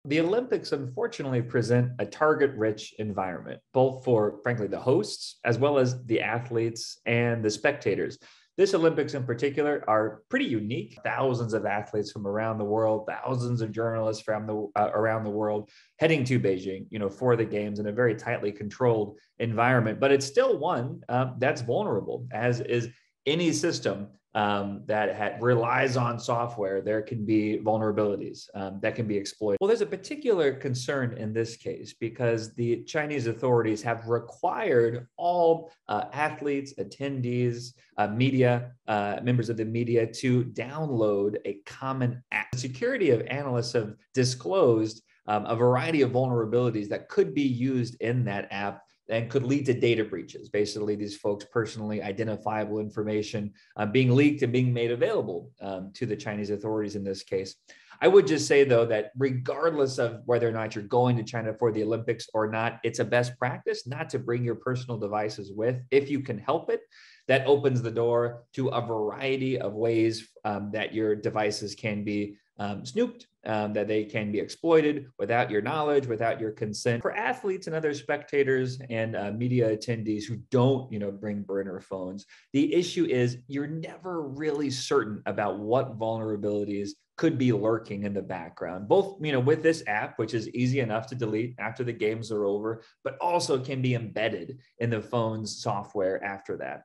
The Olympics unfortunately present a target-rich environment, both for, frankly, the hosts, as well as the athletes and the spectators. This Olympics in particular are pretty unique. Thousands of athletes from around the world, thousands of journalists from around the world heading to Beijing, for the games in a very tightly controlled environment. But it's still one that's vulnerable, as is any system that relies on software. There can be vulnerabilities that can be exploited. Well, there's a particular concern in this case because the Chinese authorities have required all athletes, attendees, media, members of the media to download a common app. The security of analysts have disclosed a variety of vulnerabilities that could be used in that app and could lead to data breaches. Basically, these folks' personally identifiable information being leaked and being made available to the Chinese authorities in this case. I would just say, though, that regardless of whether or not you're going to China for the Olympics or not, it's a best practice not to bring your personal devices with if you can help it. That opens the door to a variety of ways that your devices can be snooped, that they can be exploited without your knowledge, without your consent. For athletes and other spectators and media attendees who don't, bring burner phones, the issue is you're never really certain about what vulnerabilities could be lurking in the background, both, with this app, which is easy enough to delete after the games are over, but also can be embedded in the phone's software after that.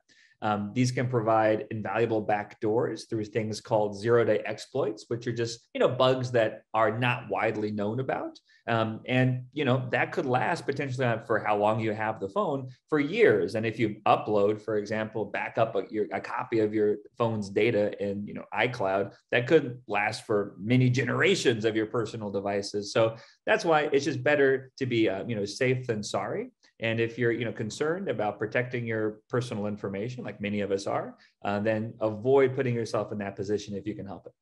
These can provide invaluable backdoors through things called zero-day exploits, which are just, bugs that are not widely known about. And that could last potentially for how long you have the phone, for years. And if you upload, for example, back up a copy of your phone's data in, iCloud, that could last for many generations of your personal devices. So that's why it's just better to be, safe than sorry. And if you're, concerned about protecting your personal information, like many of us are, then avoid putting yourself in that position if you can help it.